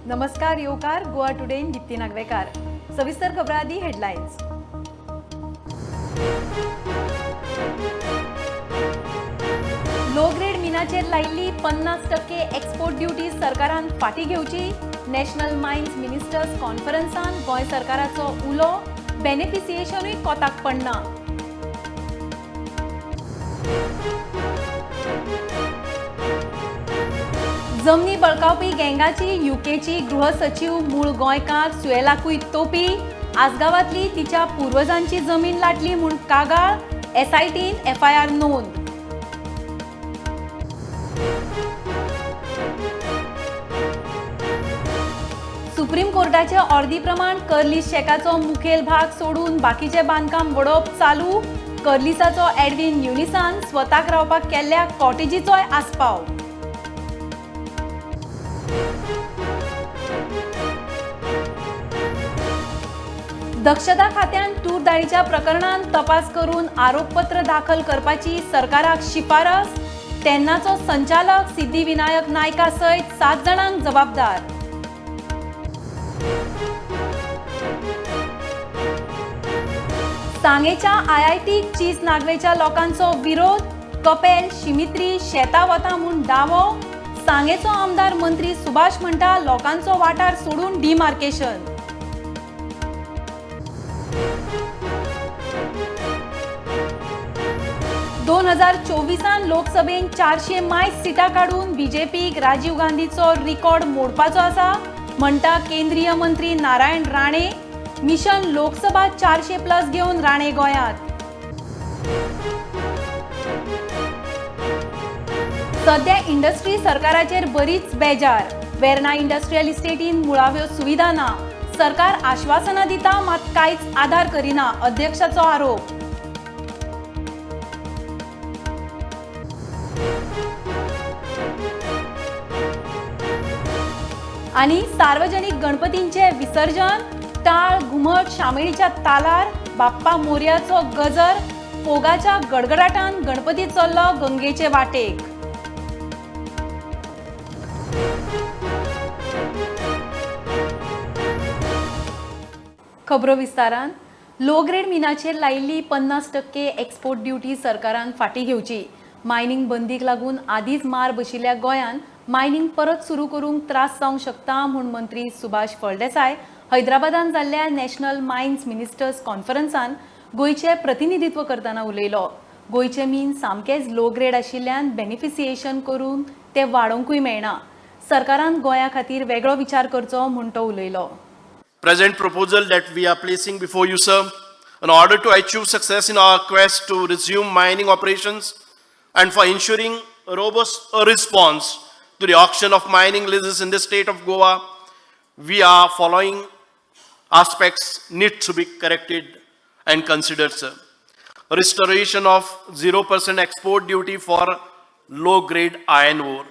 नमस्कार येवकार गोवा टुडे दीप्ती नागवेकार. सविस्तर खबरां आदी हेडलायन्स. लो ग्रेड मिनाचेर लायिल्ली 50% एक्सपोर्ट ड्युटी सरकारान फाटी घेवची. नॅशनल मायन्स मिनिस्टर्स कॉन्फरन्सान गोंय सरकाराचो उलो. बेनिफिसिएशनूय कोताक पडना. जमनी बळकावपी गँगाची युकेची गृह सचिव मूळ गोंयकार सुएलाकूय तोपी. आसगांवांतली तिच्या पुर्वजांची जमीन लाटली म्हूण कागाळ. एसआयटीन एफआयआर नोंद. सुप्रीम कोर्टाच्या ऑर्दी प्रमाण कर्लीस शेकाचो मुखेल भाग सोडून बाकीचे बांदकाम वडोवप चालू. कर्लिसाचो एडविन युनिसान स्वताक रावपाक केल्ल्या कॉटेजीचोय आस्पाव. दक्षता खात्यान तूर दाळीच्या प्रकरणात तपास करून आरोपपत्र दाखल करपाची सरकाराक शिफारस. तेन्नाचो संचालक सिद्धिविनायक नायका सयत 7 जाणांक जबाबदार. सांगेच्या आयआयटीक चीज नागवेच्या लोकांचो विरोध. कपेल शिमित्री शेतां वता म्हूण दावो. सांगेचो आमदार मंत्री सुभाष म्हणटा लोकांचो वाठार सोडून डिमार्केशन. दोन 2024 लोकसभेन 400 मायस सिटां काडून बीजेपीक राजीव गांधीचो रिकॉर्ड मोडपाचो आसा म्हणटा केंद्रीय मंत्री नारायण राणे. मिशन लोकसभा 400+ घेवन राणे गोंयांत. सध्या इंडस्ट्री सरकाराचेर बरीच बेजार. वेर्ना इंडस्ट्रियल इस्टेटीन मुळाव्यो सुविधा ना. सरकार आश्वासनां दिता मात कांयच आधार करिना. अध्यक्षाचो आरोप. आणि सार्वजनिक गणपतींचे विसर्जन. टाळ घुमट शामेळीच्या तालार. बाप्पा मोरयाचो गजर. फोगाच्या गडगडाटान गणपती चल्लो गंगेचे वाटेक. खबरो विस्तारान. लो ग्रेड मिनाचेर लायिल्ली 50% एक्सपोर्ट ड्युटी सरकारान फाटी घेवची. मायनिंग बंदीक लागून आदींच मार बशिल्ल्या गोंयान मायनिंग परत सुरू करूंक त्रास जावंक शकता म्हूण मंत्री सुभाष फळदेसाय हैदराबादान जाल्ल्या नॅशनल मायन्स मिनिस्टर्स कॉन्फरन्सान गोंयचे प्रतिनिधित्व करतना उलयलो. गोंयचे मीन सामकेच लो ग्रेड आशिल्ल्यान बेनिफिसिएशन करून ते वाडोवंकूय मेळना. सरकारान गोंया खातीर वेगळो विचार करचो म्हूण तो उलयलो. Present proposal that we are placing before you, sir, in order to achieve success in our quest to resume mining operations and for ensuring a robust response to the auction of mining leases in the state of Goa, we are following aspects need to be corrected and considered, sir. Restoration of 0% export duty for low-grade iron ore.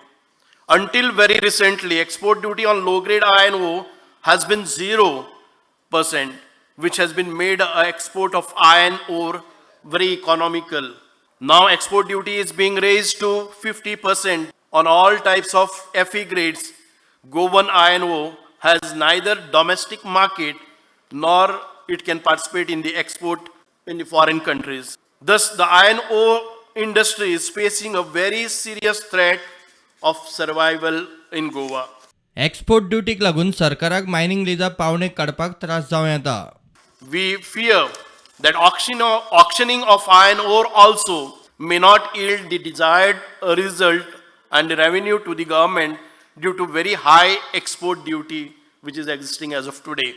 Until very recently, export duty on low-grade iron ore has been 0%, which has been made an export of iron ore very economical. Now export duty is being raised to 50% on all types of Fe grades. Goan iron ore has neither domestic market nor it can participate in the export in the foreign countries. Thus, the iron ore industry is facing a very serious threat of survival in Goa. Export ड्युटीक लागून सरकाराक mining Lija पावणे काडपाक त्रास जावं येता. We fear that auctioning of iron ore also may not yield the desired result and revenue to the government due to very high export duty which is existing as of today.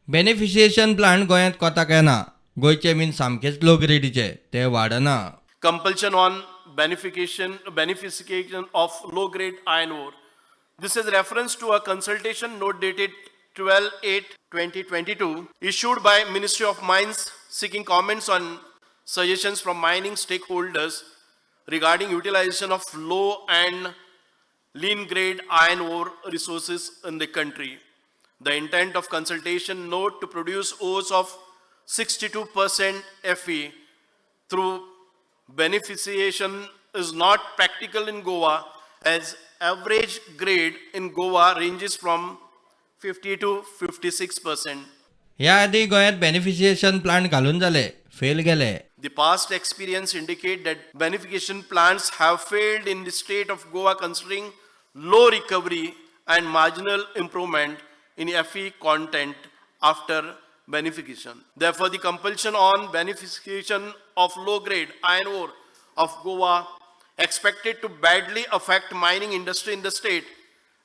Beneficiation plant गोंयांत कोताक येना. गोंयचे मीन सामकेच low ग्रेडीचे ते वाडना. Compulsion on beneficiation of low-grade iron ore. This is reference to a consultation note dated 12/8/2022 issued by Ministry of Mines seeking comments on suggestions from mining stakeholders regarding utilization of low and lean grade iron ore resources in the country. The intent of consultation note to produce ores of 62% Fe through beneficiation is not practical in Goa as average grade in Goa ranges from 50 to 56%. ह्या आधी गोंयांत बेनिफिशिएशन plant घालून जाले, fail गेले. The past experience indicate that beneficiation plants have failed in the state of Goa considering low recovery and marginal improvement in Fe content after beneficiation. Therefore, the compulsion on beneficiation of low-grade iron ore of Goa expected to badly affect mining industry in the state,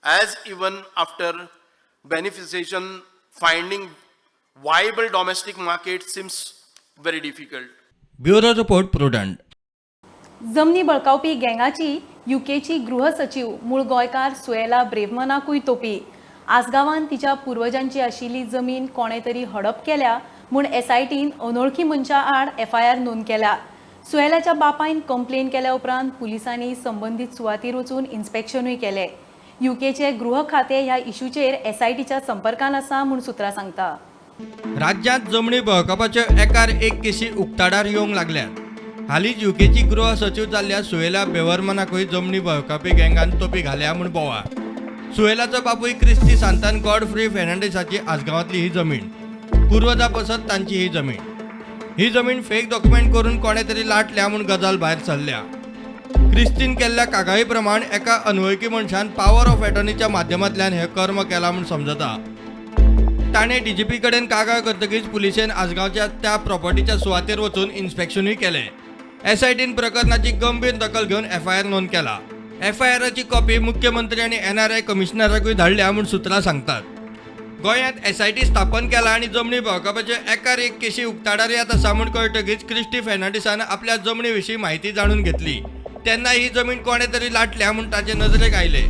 as even after beneficiation finding viable domestic market seems very difficult. Bureau report prudent. जमनी बळकावपी गँगाची युकेची गृह सचिव मूळ गोंयकार Suella ब्रेव्हमनाकूय तोपी. आसगांवांत तिच्या पुर्वजांची आशिल्ली जमीन कोणे तरी हडप केल्या म्हूण एसआयटीन अनोळखी मनशा आड एफआयआर नोंद केल्या. सुएलाच्या बापायन कंप्लेन केल्या उपरांत पुलिसांनी संबंदीत सुवातीर वचून इन्स्पेक्शनूय केले. युकेचे गृह खाते ह्या इशूचेर एसआयटीच्या संपर्कान आसा म्हूण सुत्रां सांगता. राज्यांत जमनी बळकावपाचे एकार एक केसी उक्ताडार येवंक लागल्यात. हालींच युकेची गृह सचिव जाल्ल्या सुएला ब्रेव्हमनाकूय जमनी बळकावपी गँगान तोपी घाल्या म्हूण बोवाळ. सुएलाचो बापूय क्रिस्टी सांतान गॉडफ्री फेर्नांडीसाची आसगांवांतली ही जमीन. पुर्वजां पसत तांची ही जमीन. ही जमीन फेक डॉक्युमेंट करून कोणे तरी लाटल्या म्हूण गजाल भायर सरल्या. क्रिस्टीन केल्ल्या कागाळी प्रमाण एका अनवळखी मनशान पॉवर ऑफ एटर्नीच्या माध्यमांतल्यान हे कर्म केला म्हूण समजता. ताणें डीजीपी कडेन कागाळ करतकीच पुलिशेन आसगांवच्या त्या प्रॉपर्टीच्या सुवातेर वचून इन्स्पेक्शनूय केलें. एसआयटीन प्रकरणाची गंभीर दखल घेवन एफआयआर नोंद केला. एफआयआराची कॉपी मुख्यमंत्री आनी एनआरआय कमिशनराकूय धाडल्या म्हूण सुत्रां सांगतात. गोंयांत एसआयटी स्थापन केला आनी जमनी बळकावपाचे एकार एक केशी उक्ताडार येत आसा म्हूण कळटकीच क्रिस्टी फेर्नांडीसान आपल्या जमनी विशीं म्हायती जाणून घेतली. तेन्ना ही जमीन कोणे तरी लाटल्या म्हूण ताचे नजरेक आयले.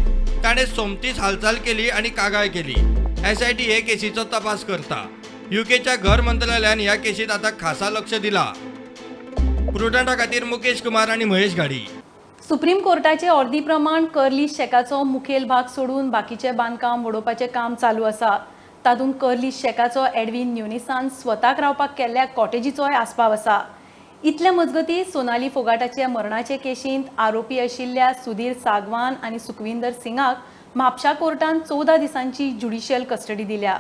ताणें सोमतीच हालचाल केली आनी कागाळ केली. एसआयटी हे केसीचो तपास करता. युकेच्या घर मंत्रालयान ह्या केसीत आतां खासा लक्ष दिला. प्रुडंटा खातीर मुकेश कुमार आनी महेश घाडी. सुप्रीम कोर्टाचे अर्दी प्रमाण कर्ली शेकाचो मुखेल भाग सोडून बाकीचे बांदकाम वडोवपाचें काम चालू आसा. तातूंत कर्ली शेकाचो एडविन न्युनिसान स्वताक रावपाक केल्ल्या कॉटेजीचोय आस्पाव आसा. इतले मजगतीं सोनाली फोगाटाचे मरणाचे केशींत आरोपी आशिल्ल्या सुधीर सागवान आनी सुखविंदर सिंगाक म्हापशा कोर्टान 14 दिसांची ज्युडिशियल कस्टडी दिल्या.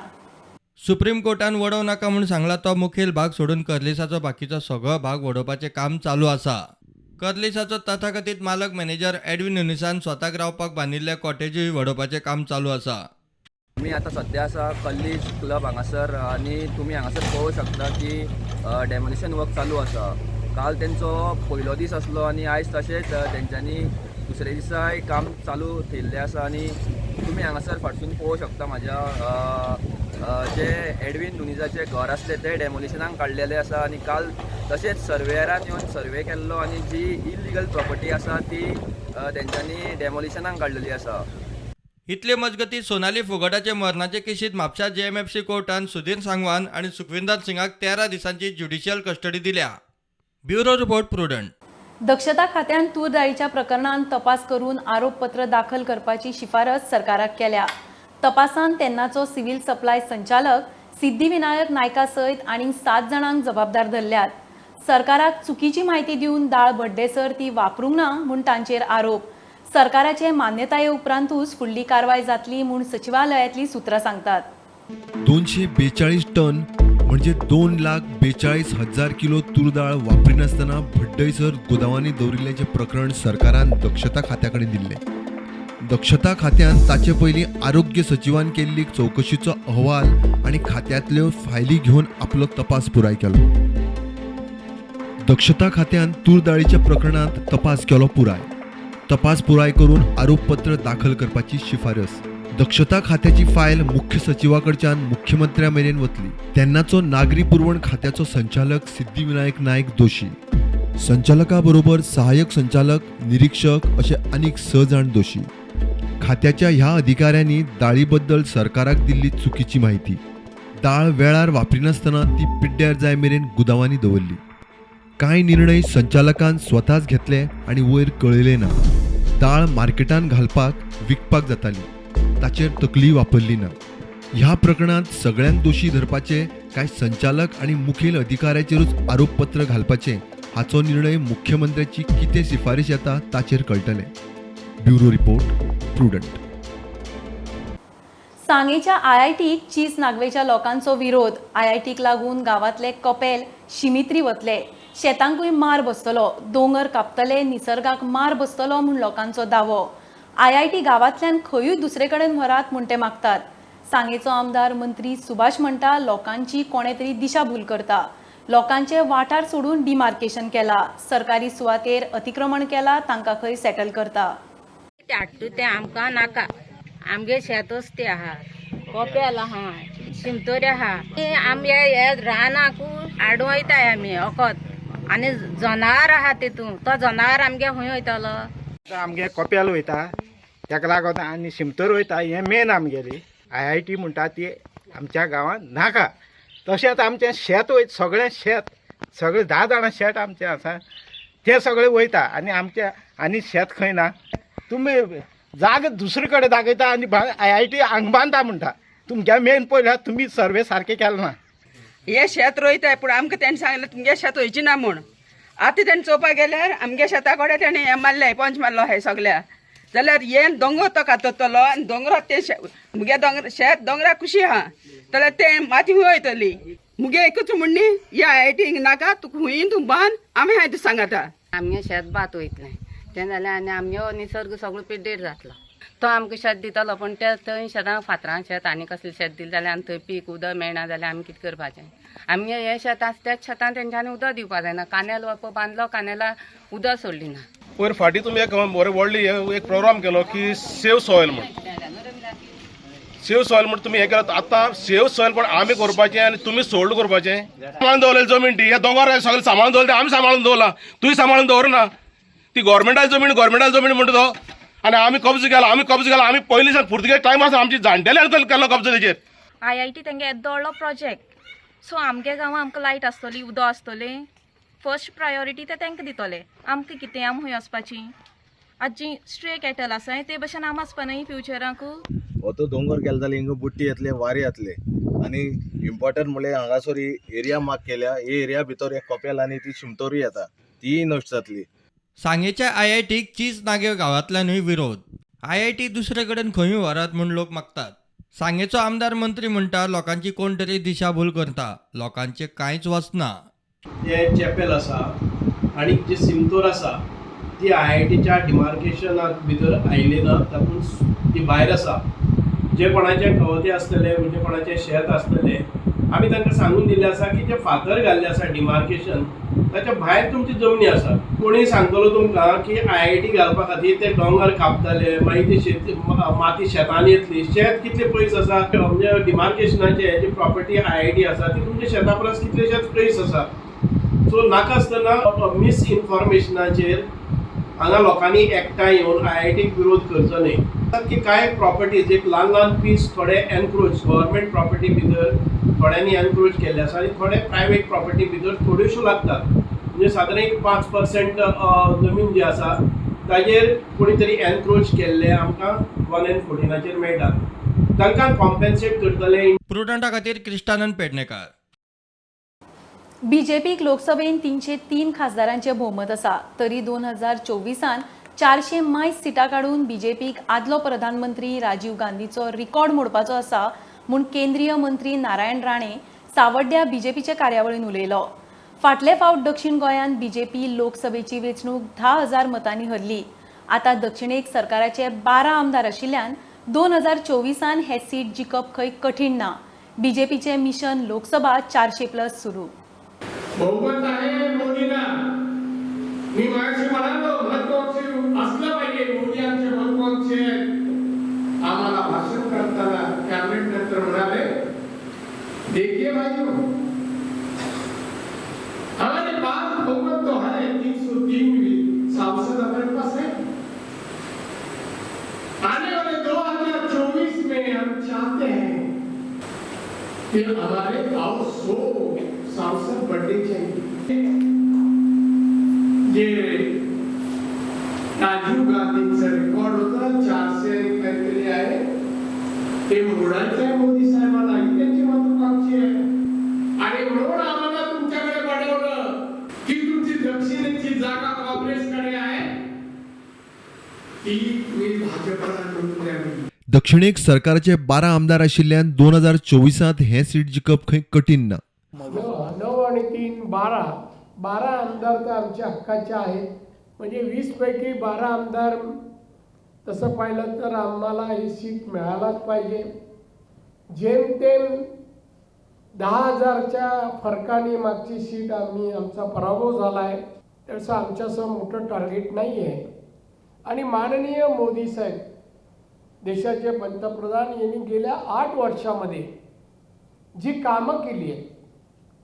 सुप्रीम कोर्टान वडोव नाका म्हूण सांगला तो मुखेल भाग सोडून कर्लिसाचो बाकीचो सगळो भाग वडोवपाचें काम चालू आसा. कर्लिसाचो तथाकथीत मालक मॅनेजर एडविन न्युनिसान स्वताक रावपाक बांदिल्ले कॉटेजूय वडोवपाचें काम चालू आसा. आमी आतां सध्या आसा कल्लीज क्लब हांगासर आनी तुमी हांगासर पळोवंक शकता की डेमोलिशन वर्क चालू आसा. काल तेंचो पयलो दीस आसलो आनी आयज तशेंच तेंच्यांनी दुसरे दिसाय काम चालू थेयल्लें आसा आनी तुमी हांगासर फाटसून पळोवंक शकता म्हाज्या जे एडविन नुनिजाचे घर आसले ते डेमोलिशनाक काडलेले आसा आनी काल तशेंच सर्वेयरान येवन सर्वे केल्लो आनी जी इलिगल प्रॉपर्टी आसा ती तेंच्यांनी डेमोलिशनाक काडलेली आसा. इतले मजगतीं सोनाली फोगाटाचे मरणाचे केशींत म्हापशा जेएमएफसी कोर्टान सुधीर सांगवान आनी सुखविंदर सिंगाक 13 दिसांची ज्युडिशियल कस्टडी दिल्या. Bureau report prudent. दक्षता खात्यान तूर दाळीच्या प्रकरणात तपास करून आरोपपत्र दाखल करपाची शिफारस सरकाराक केल्या. तपासान तेन्नाचो सिव्हिल सप्लाय संचालक सिद्धिविनायक नायका सयत आनीक 7 जाणांक जबाबदार धरल्यात. सरकाराक चुकीची म्हायती दिवन दाळ बड्डेसर ती वापरूंक ना म्हूण तांचेर आरोप. सरकाराचे मान्यताये उपरांतूच फुडली कारवाय जातली म्हूण सचिवालयातली सुत्रां सांगतात. 242 टन म्हणजे 2,42,000 किलो तूर दाळ वापरिनासतना भड्डयसर गोदावांनी दवरिल्ल्याचे प्रकरण सरकारान दक्षता खात्याकडे दिल्ले. दक्षता खात्यान ताचे पयलीं आरोग्य सचिवान केल्ली चौकशीचो अहवाल आनी खात्यांतल्यो फायली घेवन आपलो तपास पुराय केलो. दक्षता खात्यान तूर दाळीच्या प्रकरणात तपास केलो पुराय. तपास पुराय करून आरोपपत्र दाखल करपाची शिफारस. दक्षता खात्याची फायल मुख्य सचिवाकडच्यान मुख्यमंत्र्या मेरेन वतली. तेन्नाचो नागरी पुरवण खात्याचो संचालक सिद्धिविनायक नायक दोशी, संचालका बरोबर सहाय्यक संचालक, निरीक्षक असे अनेक 6 जाण दोशी. खात्याच्या ह्या अधिकाऱ्यांनी दाळीबद्दल सरकाराक दिल्ली चुकीची माहिती. दाळ वेळार वापरिनासतना ती पिड्ड्यार जाय मेरेन गुदावांनी दवरली. कांय निर्णय संचालकान स्वताच घेतले आनी वयर कळयले ना. दाळ मार्केटान घालपाक विकपाक जाताली, ताचेर तकली वापरली ना. ह्या प्रकरणात सगळ्यांक दोशी धरपाचे काय संचालक आनी मुखेल अधिकाऱ्याचेरूच आरोपपत्र घालपाचे हाचो निर्णय मुख्यमंत्र्याची कितें शिफारस येता ताचेर कळटले. Bureau report Prudent. सांगेच्या IITक चीस नागवेच्या लोकांचो विरोध. IITक लागून गावातले कपेल शिमित्री वतले. शेतांकूय मार बसतलो. दोंगर कापतले, निसर्गाक मार बसतलो म्हूण लोकांचो दावो. IIT गावांतल्यान खंयूय दुसरे कडेन व्हरात म्हूण ते मागतात. सांगेचो आमदार मंत्री सुभाष म्हणटा लोकांची कोणे तरी दिशाभूल करता. लोकांचे वाठार सोडून डिमार्केशन केला. सरकारी सुवातेर अतिक्रमण केला, तांकां खंय सेटल करता. हाडटा ते आमकां नाका. आमगे शेतच ते आहा, कोपेल आहा, शिमतोरी आहा. आमी हे रानाकू हाडूं वयताय आमी वखद. आनी जनावर आहा तितून, तो जनावर आमगे खंय वयतलो? आमगे कोपेल वयता ताका लागून आनी शिमतर वयता. हें मेन आमगेली IIT म्हणटा ती आमच्या गांवांत नाका. तशेंच आमचें शेत वयता, सगळें शेत, सगळें 10 जाणां शेत आमचें आसा तें सगळें वयता. आनी आमचें आनी शेत खंय ना. तुमी जाग दुसरे कडेन दाखयता आनी IIT हांगा बांदता म्हणटा. तुमगे मेन पयल्यार तुमी सर्वे सारके केले ना. हे शेत रोयताय पूण आमकां तेणें सांगलें तुमगे शेत वयची ना म्हूण. आतां तेणें चोवपाक गेल्यार आमगे शेता कडेन तेणें हें मारलें, पंच मारलो हे सगळ्या. जाल्यार हे दोंगर तो कातरतलो आनी दोंगराक ते मुगे दोंगर शेत दोंगराक कुशी आहा जाल्यार ते माती खंय वयतली. मुगे एकूच म्हणणी हे IIT नाका, तुका खूंय तूं बांद, आमी हांवें सांगता. आमगे शेत भात वयतलें तें जाल्यार आनी आमगे निसर्ग सगळो पिड्डेर जातलो. तो आमकां शेत दितलो पूण ते थंय शेतां फातरां शेत आनी कसलें शेत दिलें जाल्यार आनी थंय पीक उदक मेळना जाल्यार आमी कितें करपाचें? आमगे हे शेत आसा त्याच शेतान तेंच्यांनी उदक दिवपा जायना. कानेल बांदलो, कानेला उदक सोडली ना. वयर फाटीं तुमी एक बरें व्हडली एक प्रोग्राम केलो की सेव सॉयल म्हूण. सेव सॉयल म्हूण तुमी हें केलां. आतां सेव सॉयल पण आमी करपाचें आनी तुमी सोल्ड करपाचें. सांबाळून दवरलेली जमीन ती, हे दोंगर सगळें सांबाळून दवरलें, आमी सांबाळून दवरला, तुवें सांबाळून दवरना. ती गव्हर्मेंटाची जमीन म्हणटा तो. आनी आमी कब्ज केला, आमी पयलींच्यान पुर्तुगेज टायम आसा आमची जाणटेल्यांनी केल्लो कब्ज तेजेर. IIT तेंगे येदो व्हडलो प्रोजेक्ट. सो आमगे गांवां आमकां लायट आसतली, उदक आसतलें. फर्स्ट प्रायोरिटी ते तांकां दितले. आमकां कितें आम खंय वचपाची? आज जी स्ट्रे कॅटल आसा ते भशेन आम आसपाना फ्युचराक. हो तो दोंगर गेलो जाल्यार हिंगा बुट्टी येतले, वारे येतले. आनी इम्पॉर्टंट म्हणल्यार हांगासर एरिया मार्क केल्या, हे एरिया भितर एक कपेल आनी ती शिमतोरी येता, ती नश्ट जातली. सांगेच्या IITक चीस नागेव गांवांतल्यानूय विरोध. IIT दुसरे कडेन खंयूय व्हरात म्हूण लोक मागतात. सांगेचो आमदार मंत्री म्हणटा लोकांची कोण तरी दिशाभूल करता. लोकांचे कांयच वचना. जे चॅपेल आसा आनी जी सिमतोर आसा ती IITच्या डिमार्केशनाक भितर आयली ना, तातूंत ती भायर आसा. जे कोणाचे कवते आसतले म्हणजे कोणाचे शेत आसतले, आमी तांकां सांगून दिल्लें आसा की जे फातर घाल्लें आसा डिमार्केशन ताच्या भायर तुमची जमनी आसा. कोणीय सांगतलो तुमकां की IIT घालपा खातीर ते दोंगर कापतले, मागीर ती माती शेतान येतली. शेत कितले पयस आसा म्हणजे डिमार्केशनाचे जी प्रॉपर्टी IIT आसा ती तुमच्या शेता परस कितलेशेच पयस आसा. सो नाका आसतना मिसइन्फॉर्मेशनाचेर हांगा लोकांनी एकठांय येवन IITक विरोध करचो न्ही. की कांय प्रॉपर्टीज एक ल्हान पीस थोडे एनक्रोच गव्हर्मेंट प्रॉपर्टी भितर थोड्यांनी एनक्रोच केल्ले आसा आनी थोडे प्रायवेट प्रॉपर्टी भितर थोड्योश्यो लागतात. म्हणजे सादारण एक 5% जमीन जी आसा ताजेर कोणी तरी एनक्रोच केल्ले आमकां 1/14 मेळटा. तांकां कॉम्पेन्सेट करतले. प्रुडंटा खातीर कृष्णानंद पेडणेकार. BJPक लोकसभेन 303 खासदारांचे भोवमत आसा. तरी 2024 422 सिटां काडून BJPक आदलो प्रधानमंत्री राजीव गांधीचो रिकॉर्ड मोडपाचो आसा म्हूण केंद्रीय मंत्री नारायण राणे सावड्ड्या BJPचे कार्यावळीन उलयलो. फाटले फावट दक्षिण गोंयांत BJP लोकसभेची वेंचणूक 10,000 मतांनी हरली. आतां दक्षिणेक सरकाराचे 12 आमदार आशिल्ल्यान 2024 हे सीट जिखप खंय कठीण ना. BJPचे मिशन लोकसभा 400+ सुरू. बहुमत आहे मोदींना. मी मागाशी म्हणालो महत्वाचे असलं पाहिजे. मोदी आमचे महत्वाचे आम्हाला भाषण करताना कॅबिनेट नंतर म्हणाले देखिए भाइयों हमारे पास बहुमत तो है 303 सांसद हमारे पास है. आने वाले 2024 में हम चाहते हैं कि हमारे गांव 100 सांसद बढ़ने चाहिए. ये राजीव गांधीचं रेकॉर्ड होतं 400 काहीतरी आहे ते मोडायचं आहे मोदी साहेबांना. ही त्यांची महत्वाकांक्षी आहे. आणि म्हणून आम्हाला तुमच्याकडे पाठवलं की तुमची दक्षिणेची जागा काँग्रेसकडे आहे ती तुम्ही भाजपला निवडून द्यावी. दक्षिणेक सरकाराचे 12 आमदार आशिल्ल्यान 2024 हे सीट जिखप खंय कठीण ना. 9 आणि 3 12 आमदार तर आमच्या हक्काचे आहेत. म्हणजे 20 पैकी 12 आमदार तसं पाहिलं तर आम्हाला ही सीट मिळायलाच पाहिजे. जेमतेम 10,000च्या फरकाने मागची सीट आमचा पराभव झाला आहे. त्याचं आमच्यासमोर मोठं टार्गेट नाही आहे. आणि माननीय मोदी साहेब देशाचे पंतप्रधान यांनी गेल्या 8 वर्षामध्ये जी कामं केली आहेत,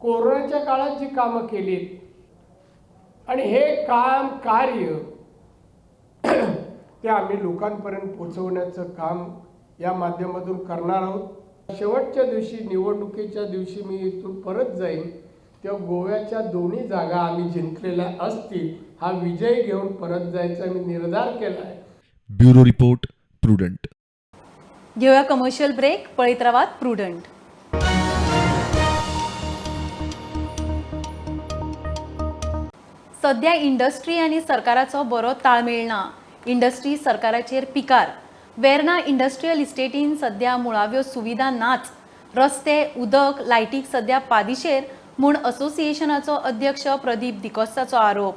कोरोनाच्या काळात जी कामं केली आहेत, आणि हे कार्य ते आम्ही लोकांपर्यंत पोहोचवण्याचं काम या माध्यमातून करणार आहोत. शेवटच्या दिवशी निवडणुकीच्या दिवशी मी इथून परत जाईन तेव्हा गोव्याच्या दोन्ही जागा आम्ही जिंकलेल्या असतील हा विजय घेऊन परत जायचा मी निर्धार केला आहे. Bureau report prudent. घेऊया कमर्शियल ब्रेक. पळीत रावात प्रुडंट. सध्या इंडस्ट्री आणि सरकाराचो बरो ताळमेळ ना. इंडस्ट्री सरकाराचेर पिकार. वेर्ना इंडस्ट्रियल इस्टेटीन सध्या मुळाव्यो सुविधा नाच. रस्ते, उदक, लायटीक सध्या पादिशेर म्हूण असोसिएशनाचो अध्यक्ष प्रदीप दिकोस्ताचो आरोप.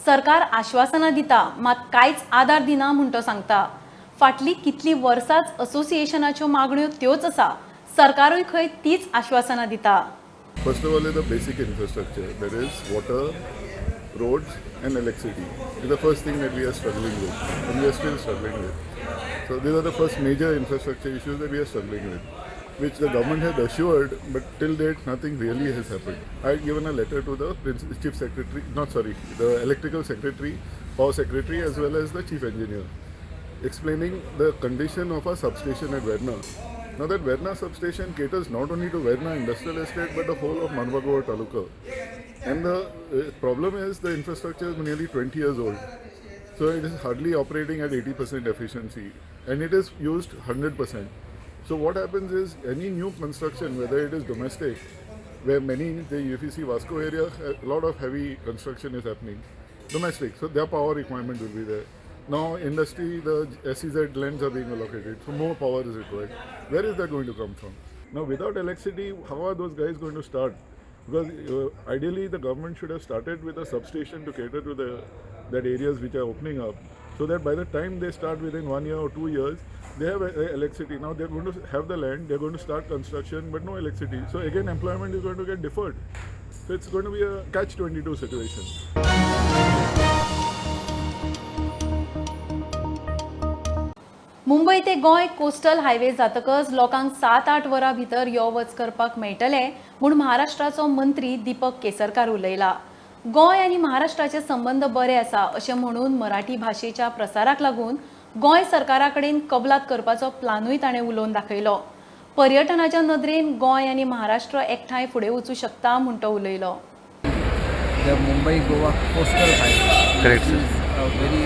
सरकार आश्वासनां दिता मात कांयच आदार दिना म्हूण तो सांगता. फाटली कितली वर्सांच असोसिएशनाच्यो मागण्यो त्योच आसा. सरकारूय खंय तीच आश्वासनां दिता. First of all is the basic infrastructure, that is water, roads and electricity. This is the first thing that we are struggling with and we are still struggling with. So these are the first major infrastructure issues that we are struggling with, which the government had assured, but till date nothing really has happened. I had given a letter to the Chief Secretary, the Electrical Secretary, Power Secretary as well as the Chief Engineer, explaining the condition of our substation at Verna. Now that Verna substation caters not only to Verna Industrial Estate but the whole of Manbagor Taluka. And the problem is the infrastructure is nearly 20 years old. So it is hardly operating at 80% efficiency and it is used 100%. So what happens is any new construction, whether it is domestic, where many in the UFEC Vasco area, a lot of heavy construction is happening, domestic, so their power requirement will be there. Now industry, the SEZ lands are being allocated, so more power is required. Where is that going to come from? Now without electricity, how are those guys going to start? Because ideally the government should have started with a substation to cater to that areas which are opening up, so that by the time they start within 1 year or 2 years, they have electricity. Now they're going to have the land, they're going to start construction, but no electricity. So again, employment is going to get deferred. So it's going to be a catch-22 situation. Mumbai ते Goa coastal highway जातकच लोकांक 7-8 वरां भितर यो वच करपाक मेळटले म्हूण महाराष्ट्राचो मंत्री दीपक केसरकार उलयला. गोंय आनी महाराष्ट्राचे संबंद बरे आसा अशें म्हणून मराठी भाशेच्या प्रसाराक लागून गोंय सरकारा कडेन कबलात करपाचो प्लानूय ताणें उलोवन दाखयलो. पर्यटनाच्या नदरेन गोंय आनी महाराष्ट्र एकठांय फुडें वचूं शकता म्हूण तो उलयलो. Mumbai Goa coastal highway, correct, very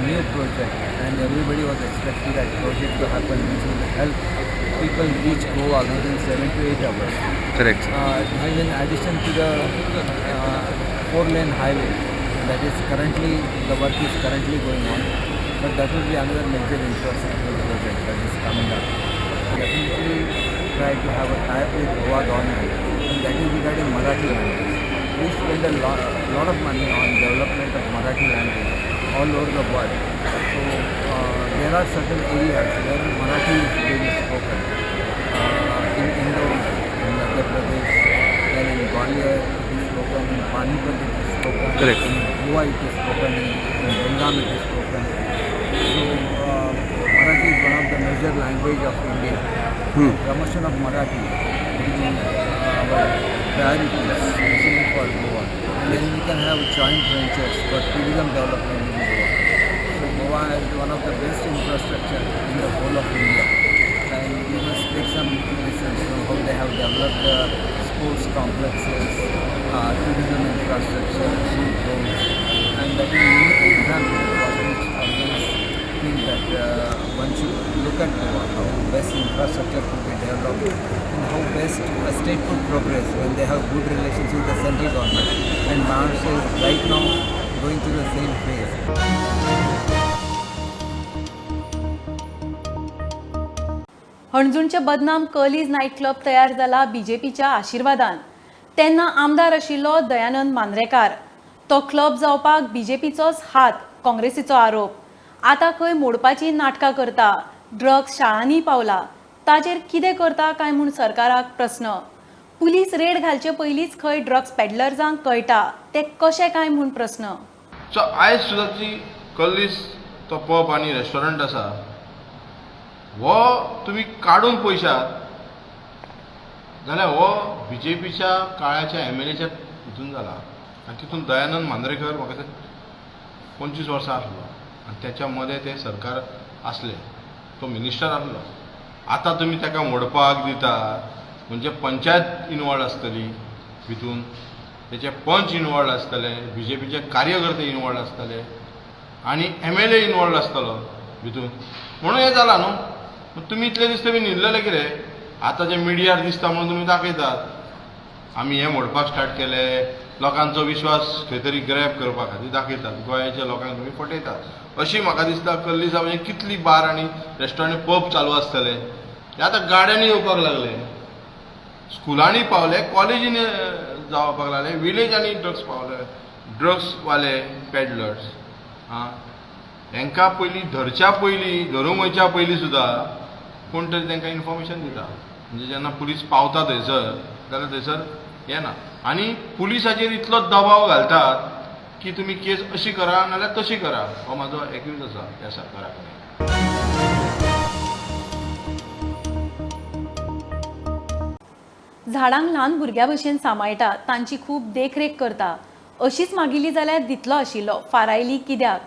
new project, and everybody was expecting that project to happen, which will help people reach Goa within 7 to 8 hours. Correct. In addition to the 4-lane highway, that is currently, the work is currently going on, but that will be another major infrastructure project that is coming up. Definitely try to have a tie-up with Goa government, and that is regarding Marathi language. We spend a lot of money on development of Marathi language all over the world. So there are certain areas where Marathi is being spoken. In Indore, in Madhya Pradesh, then in Gwalior it is spoken, in Panipat it is spoken, correct, in Goa it is spoken, in Belgaum it is spoken. So Marathi is one of the major language of India. Promotion of Marathi is our priority, especially for Goa. And then we can have joint ventures for tourism development in Goa. So Goa is one of the best infrastructure in the whole of India. And we must take some lessons from how they have developed the sports complexes, tourism infrastructure, roads. And that is a unique example for which always think that one should look at Goa, how best infrastructure could be developed and how best a state could progress when they have good relations with the central government. And Maharashtra is right now going through the same phase. हणजूणचे बदनाम Curlies night club तयार जाला बीजेपीच्या आशिर्वादान. तेन्ना आमदार आशिल्लो दयानंद मांद्रेकार. तो club जावपाक बीजेपीचोच हात, काँग्रेसीचो आरोप. आतां खंय मोडपाची नाटकां करता. ड्रग्स शाळांनी पावला. ताजेर कितें करता काय म्हूण सरकाराक प्रस्न. पुलीस रेड घालचे पयलींच खंय ड्रग्स पेडलर्सांक कळटा ते कशें काय म्हूण प्रस्न. सो आयज सुद्दां ती कल्लीस तो पब आनी रेस्टॉरंट आसा हो तुमी काडून पळयशात जाल्यार हो बीजेपीच्या काळाच्या MLAच्या हितून जाला आनी तितून दयानंद मांद्रेकर म्हाका दिसता 25 वर्सां आसलो आनी त्याच्या मध्ये ते सरकार आसले, तो मिनिस्टर आसलो. आतां तुमी ताका मोडपाक दिता म्हणजे पंचायत इनवॉल्ड आसतली भितून, त्याचे पंच इनवॉल्ड आसतले, बीजेपीचे कार्यकर्ते इनवॉल्ड आसतले आनी MLA इनवॉल्ड आसतलो भितून. म्हणून हें जालां न्हू. तुमी इतले दीस तुमी न्हिदलेले कितें? आतां जे मिडियार दिसता म्हणून तुमी दाखयतात आमी हें मोडपाक स्टार्ट केले, लोकांचो विश्वास खंय तरी ग्रॅब करपा खातीर दाखयतात, गोंयाच्या लोकांक तुमी फटयतात. अशी म्हाका दिसता कल्लीसा म्हणजे कितली बार आनी रेस्टॉरंट पब चालू आसतले. हे आतां गाड्यांनी येवपाक लागले, स्कुलांनी पावले, कॉलेजींनी जावपाक लागले, विलेजांनी ड्रग्स पावले, ड्रग्सवाले पेडलर्स. तांकां पयलीं धरच्या पयलीं, धरूंक वयच्या पयलीं सुद्दां कोण तरी तांकां इन्फॉर्मेशन दिता. म्हणजे जेन्ना पुलीस पावता थंयसर जाल्यार थंयसर येना आनी पुलिसाचेर इतलो दबाव घालतात की तुमी केस अशी करा नाल्यार तशी करा. हो म्हाजो एक्यूज आसा त्या सरकारा कडेन. झाडांक ल्हान भुरग्या भशेन सांबाळटा, तांची खूब देखरेख करता अशीच मागिल्ली जाल्यार दितलो आशिल्लो. फारायली कित्याक?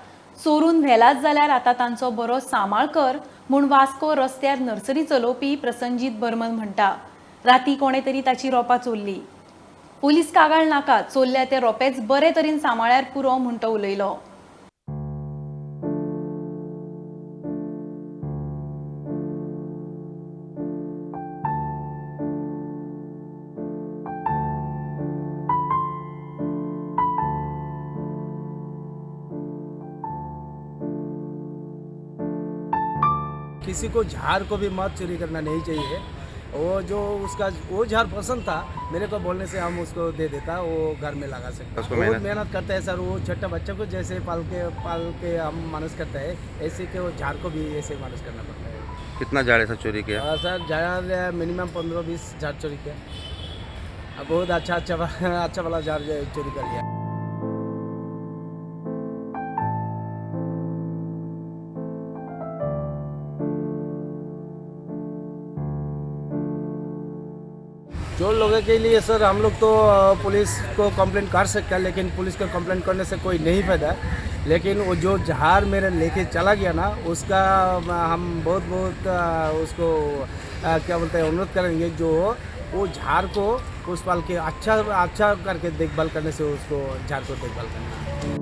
चोरून व्हेलात जाल्यार आतां तांचो बरो सांबाळ कर म्हूण वास्को रस्त्यार नर्सरी चलोवपी प्रसंजीत बर्मन म्हणटा. राती कोणे तरी ताची रोपां चोरली. पुलीस कागाळ नाका, चोरल्या ते रोपेच बरे तरेन सांबाळ्यार पुरो म्हूण तो उलयलो. किसी को झाड़ को भी मत चोरी करना नहीं चाहिए. वो झाड़ पसंद था, मेरे को बोलने से हम उसको दे देता, वो घर में लगा सकता. बहुत मेहनत करता है सर. वो छोटे बच्चों को जैसे पाल के हम मानुस करते हैं, ऐसे के वो झाड़ को भी ऐसे मानुस करना पड़ता है. कितना झाड़ ऐसा चोरी किया? सर झाड़ मिनिमम 15-20 झाड़ चोरी किया. बहुत अच्छा वाला झाड़ चोरी कर लिया. चोर लोगों के लिए सर हम लोग तो पुलिस को कंप्लेंट कर सकते हैं, लेकिन पुलिस को कंप्लेंट करने से कोई नहीं फायदा. लेकिन वो जो झाड़ मेरे लेके चला गया ना, उसका हम बहुत उसको क्या बोलते हैं अनुरोध करेंगे जो वो झाड़ को उस पाल के अच्छा करके देखभाल करने से उसको झाड़ को देखभाल करना.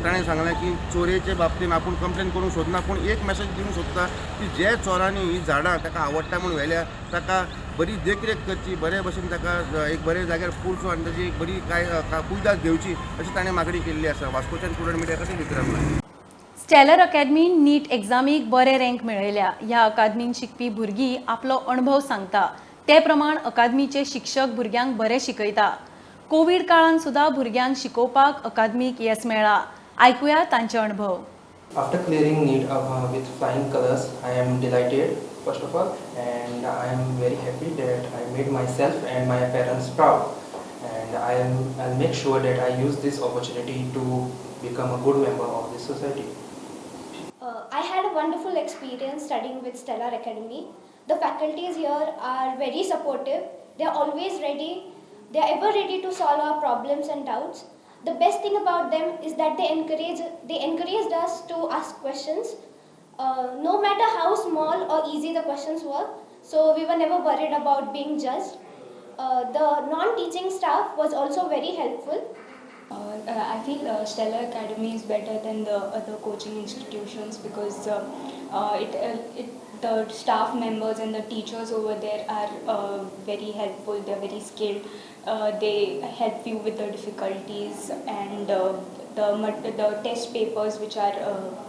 ताणें सांगलें की चोरेचे बाबतींत आपूण कंप्लेन करून सोदना, पूण एक मेसेज दिवंक सोदता की जे चोरांनी ही झाडां ताका आवडटा म्हणून व्हेल्या ताका बरी देखरेख करची, बरे भशेन ताका एक बरे जाग्यार पुरचो आनी ताची एक बरी कुयदाद घेवची अशी ताणें मागणी केल्ली आसा. वास्कोच्यान स्टुडंट मिडिया खातीर विक्रम नायक. स्टेलर अकॅडमीन नीट एक्झामीक बरे रँक मेळयल्या. ह्या अकादमीन शिकपी भुरगीं आपलो अणभव सांगता. ते प्रमाण अकादमीचे शिक्षक भुरग्यांक बरे शिकयता. कोविड काळान सुद्दां भुरग्यांक शिकोवपाक अकादमीक येस मेळ्ळा. ऐकूया तांचे अनुभव. After clearing NEET with flying colors, I am delighted first of all, and I am very happy that I made myself and my parents proud, and I'll make sure that I use this opportunity to become a good member of this society. I had a wonderful experience studying with Stellar Academy. The faculties here are very supportive. They are always ready. They are ever ready to solve our problems and doubts. The best thing about them is that they encouraged us to ask questions, no matter how small or easy the questions were. So we were never worried about being judged. The non-teaching staff was also very helpful. I feel Stellar Academy is better than the other coaching institutions because it the staff members and the teachers over there are very helpful. They're very skilled. They help you with the difficulties, and the test papers which are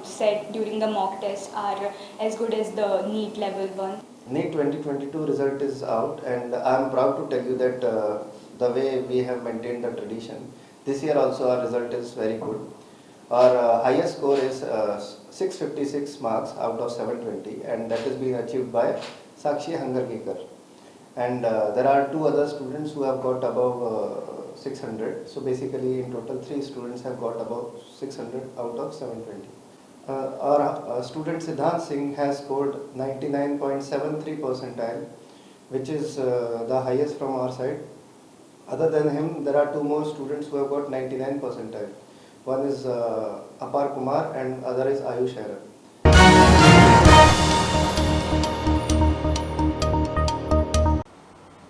set during the mock test are as good as the NEET level 1. NEET 2022 result is out, and I am proud to tell you that the way we have maintained the tradition, this year also our result is very good. Our highest score is 656 marks out of 720, and that is being achieved by Sakshi Hangargekar. And there are 2 other students who have got above 600. So basically in total 3 students have got above 600 out of 720. Our student Siddhant Singh has scored 99.73 percentile, which is the highest from our side. Other than him, there are 2 more students who have got 99 percentile. One is Apar Kumar and other is Ayush Heran.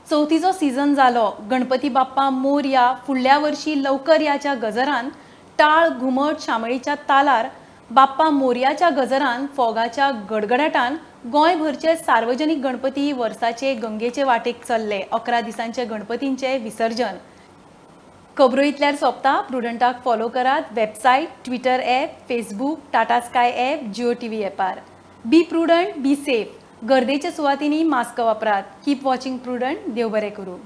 चवथीचो season जालो. गणपती बाप्पा मोरया फुडल्या वर्षी लवकर याच्या गजरान, टाळ घुमट शामेळीच्या तालार, बाप्पा मोरयाच्या गजरान, फोगाच्या गडगडाटान गोंयभरचे सार्वजनीक गणपती वर्साचे गंगेचे वाटेक चल्ले. 11 दिसांचे गणपतींचे विसर्जन. खबरो इतल्यार सोंपता. प्रुडंटाक फॉलो करात. Website, Twitter app, Facebook, Tata Sky app, Jio TV ॲपार. Be Prudent, be safe. गर्देच्या सुवातींनी मास्क वापरात. Keep watching prudent. देव बरें करूं.